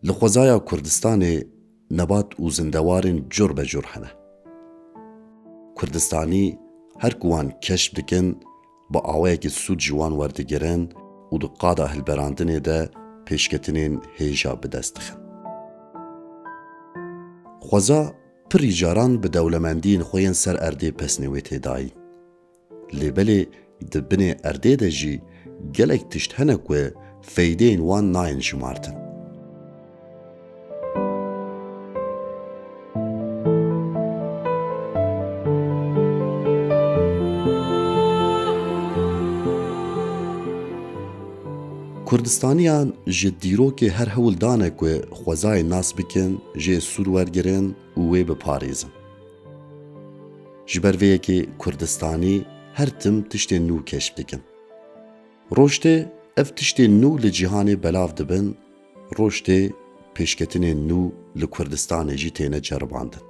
Li xwezaya Kurdistanê nebat û zindewarên cur be cur hene. Kurdistanî her ku wan keşf dikin bi awayekî sûd ji wan werdigirin û di qada hilberandinê de pêşketinên hêja bi dest dixin. Xweza pirî caran bi dewlemendiyên xwe yên ser erdê pesnê wê têdayîn. Lêbelê di binê erdê de jî gelek tişt hene ku feydeyên wan nayên şimartin. Kurdistaniyan ji dîrokê her hewl dane ku xwezayê nas bikin, jê sûd wergirin û wê biparêzin. Ji ber vê yekê Kurdistanî her tim tiştên nû keşf dikin. Roştê ev tiştên nû li cîhanê belav dibin, roştê pêşketinên nû li Kurdistanê jî têne ceribandin.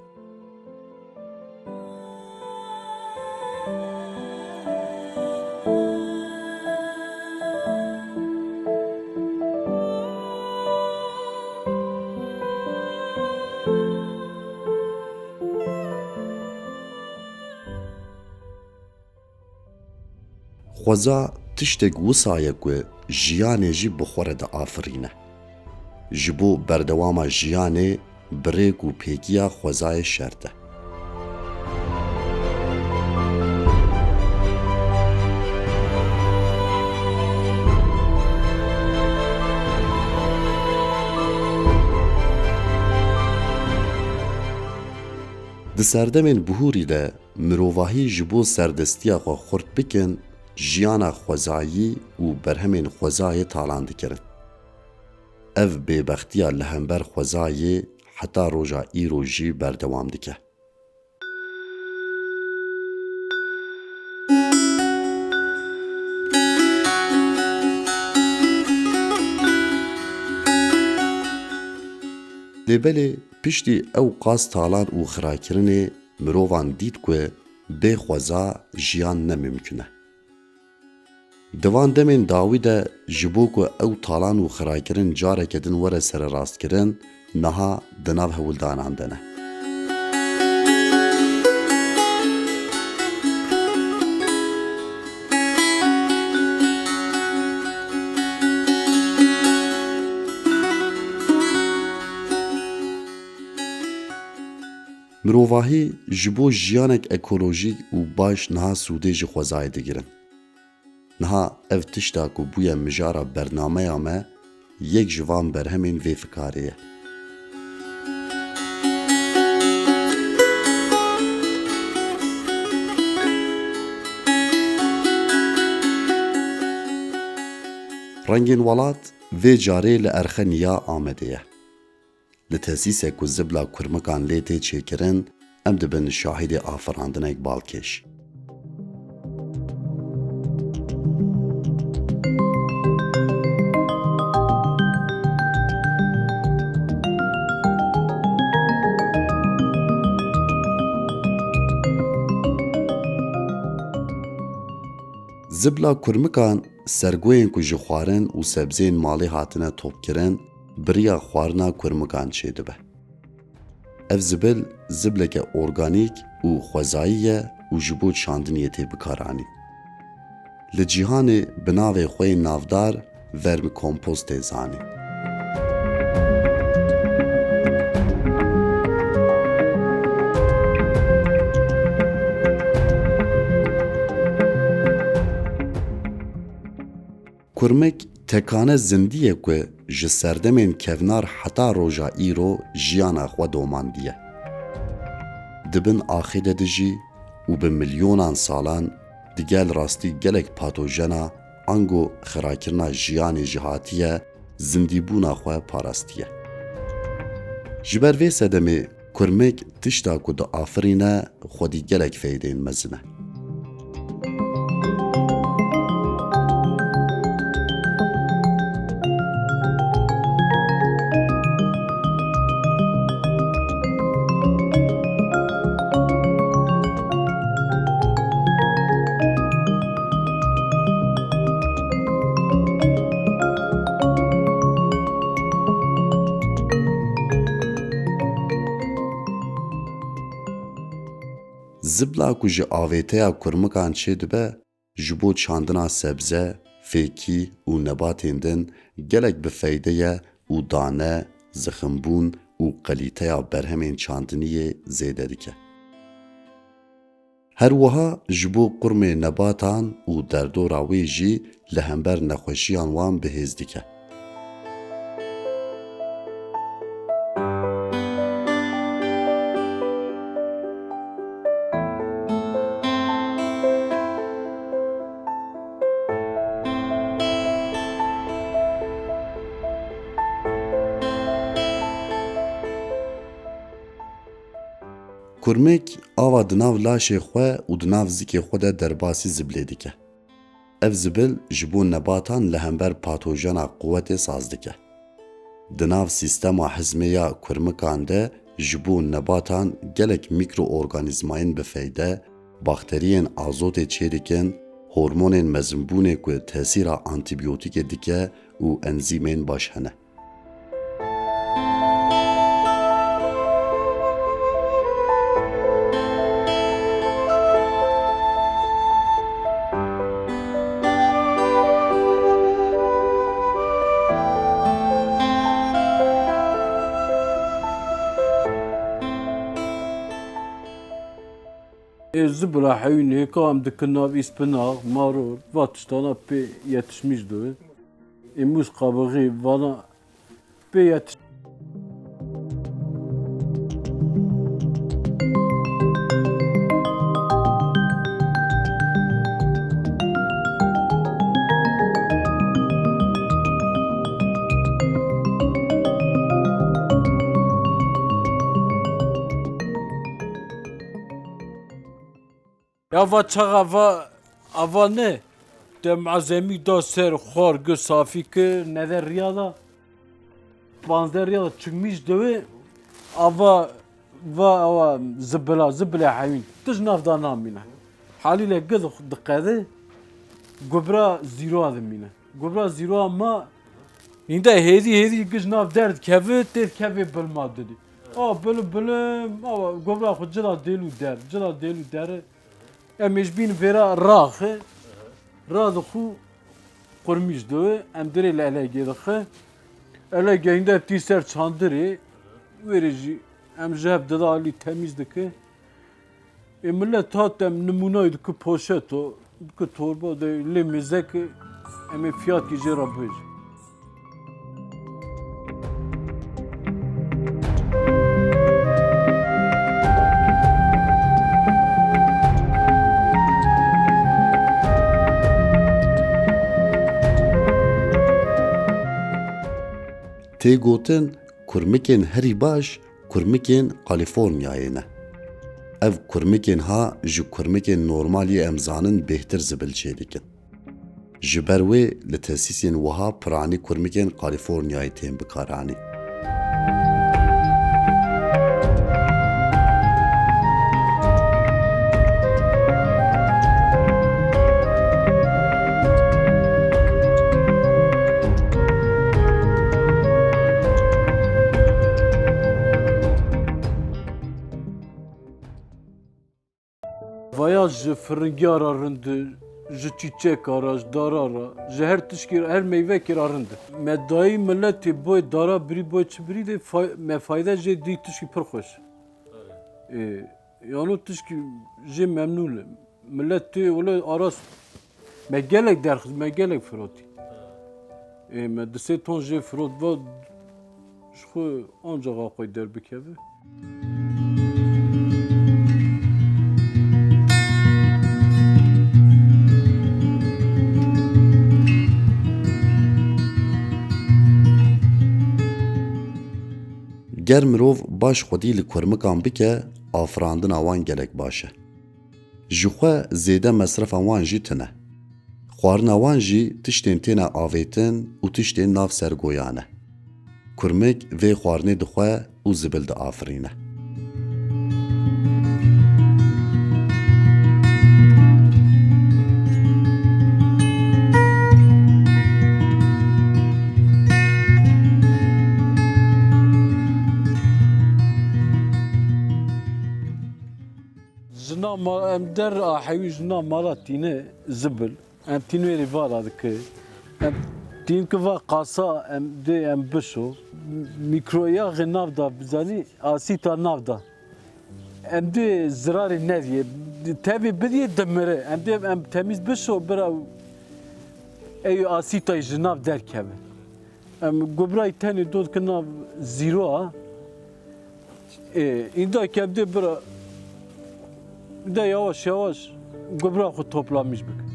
Xweza tiştek wisa ye ku jiyanê jî bi xwe re diafirîne. Ji bo berdewama jiyanê birêk û pêkiya xwezayê şert e. Di serdemên bihûrî de mirovahî ji bo serdestiya xwe xurt bikin, jiyana xwezayî û berhemên xwezayê talan dikirin. Ev bêbextiya li hember xwezayê heta roja îro jî berdewam dike. Lêbelê piştî ew qas talan û xirakirinê mirovan dît ku bê xweza jiyan nemimkün e. Di van demên dawî de ji bo ku ew talan û xirakirin careke din were serrastkirin, niha di nav hewildanan de ne. Mirovahî ji bo jiyanek ekolojîk û baş niha sûdê ji xwezayê digirin. Niha ev tişta ku bûye mijara bernameya me yek ji van berhemên vê fikarê ye. Rengên welat vê carê li Erxeniya Amedê ye. Li tesîsek ku zibla kurmikan lê tê çêkirin, em dibin şahîdê afirandinek balkêş. Zibla kurmikan sergoyên ku ji xwarin û sebzeyên malê hatine topkirin, biriya xwarina kurmikan çêdibe. Ev zibil zibleke organîk û xwezayî ye û ji bo çandiniyê tê bikaranîn. Li cîhanê bi navê xwe yê navdar vermicompost tê zanîn. Kurmek tekane zindî ye ku ji serdemên kevnar heta roja îro jiyana xwe domandiye. Dibin axê de dijî û bi milyonan salan di gel rastî gelek patojena ango xirakirina jiyanê jî hatiye zindîbûna xwe parastiye. Ji ber vê sedemê kurmek tişta ku diafirîne xwedî gelek feydeyên mezin e. zibla ku ji avêteya kurmikan çê dibe ji bo çandina sebze, fêkî û nebatên din gelek bi feyde ye û dane, ziximbûn û qelîteya berhemên çandiniyê zêde dike. Her wiha ji bo qurmê nebatan û derdora wê jî li hember nexweşiyan wan bihêz dike. Kurmek ava di nav laşê xwe û di nav zikê xwe de derbasî zibilê dike. Ev zibil ji bo nebatan li hember patojena quwetê saz dike. Di nav sîstema hizmeya kurmikan de ji bo nebatan gelek mikroorganîzmayên bifeyde, bakteriyên azotê çê dikin, hormonên mezinbûnê ku tesîra antîbiyotîkê dike û enzîmên baş hene. Zibra heyûnê ka em dikin nav îspinaq, maror, va tiştana pê yetişmiş doye. Mûz qabixî vana pê yetiş. Ya va çağa ava ne? De malzemi da ser xwar gı safî kir neder riyada. Panzer riyada çıkmış döve ava zibila heyûn. Tij navda namîne. Haliyle gı diqede gobra zîro adimîne. Gobra zîro ama inde hêdî giş nav derd keve têv kevê bilma dedi. Bilim gobra xwe cila dêlû der. Em êjbîn vêra raxê, ra dixû qurmîş doye, em dirê li elegê dixe. Elegê hînde tî ser çandirê, wêrê jî em ji hev dida alî temîz dike. Millet hat em nimûnayê dike poşeto, dike torba de lê mêzekê em ê fiyatî jê re bêjin. Tê gotin kurmikên herî baş kurmikên Kalîforniyayê ne. Ev kurmikên ha ji kurmikên normalî em zanin bêhtir zibil çê dikin. Ji ber wê li tesîsên wiha piranî kurmikên Kalîforniyayê tên bikaranî. Vaya ji firngyara rindi, ji çîçekara, ji darara, ji her tişkî, her meyvekê ra rindi. Me dayî milletê boy dara birî boy çi birî de me fayda jê dî tişkî pir xweş. Yano tişkî jê memnûn im. Milletê wele aras me gelek derxiz, me gelek firotî. Me di sê ton jê firot va ji xwe ancaxa xwe derbikeve. Ger mirov baş xwedî li kurmikan bike, afirandina wan gelek baş e. Ji xwe zêde mesrefa wan jî tune. Xwarina wan jî tiştên têne avêtin û tiştên nav sergoyan e. Kurmik vê xwarinê dixwe û zibil diafirîne. ما ام در آحوی جنا مالا تینه زبل ام تینوی ریوالا دکه ام تین که و قاسا ام ده ام بشو میکرویا غناف دا بزانی آسیتا ناف دا ام ده زراری ندیه تابی بدیه دمره ام ده ام تمیز بشو برا ای آسیتا جناف در کبه ام گبرای تانی دود کناف زیرو این دا کبده برا bir de yavaş yavaş gübre toplamış bak.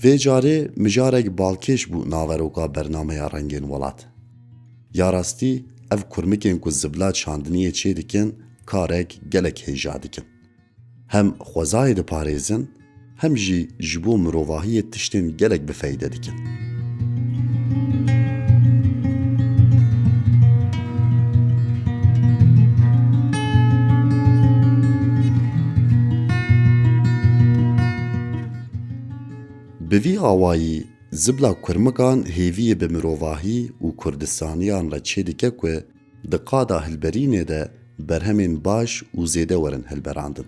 Vê carê mijarek balkêş bû naveroka bernameya rengên welat. Ya rastî ev kurmikên ku zibla çandiniyê çê dikin karek gelek hêja dikin. Hem xwezayê diparêzin, hem jî ji bo mirovahiyê tiştên gelek bifeyde dikin. Bi vî awayî zibla kurmikan hêviyê bi mirovahî û Kurdistaniyan re çê dike ku di qada hilberînê de berhemên baş û zêde werin hilberandin.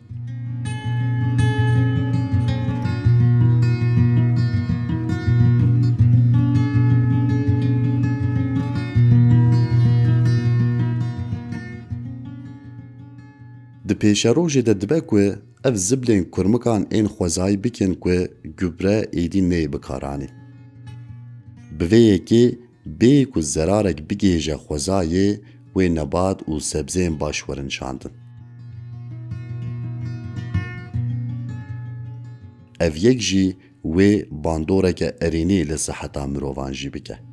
Di pêşerojê de dibe ku ev ziblên kurmikan ên xwezayî bikin ku gübre êdî neyê bikaranî. Bi vê yekê bê ku zerarek bigêje xwezayê wê nebat û sebzeyên baş werin şandin. Ev yek jî wê bandoreke erênê li siheta mirovan jî bike.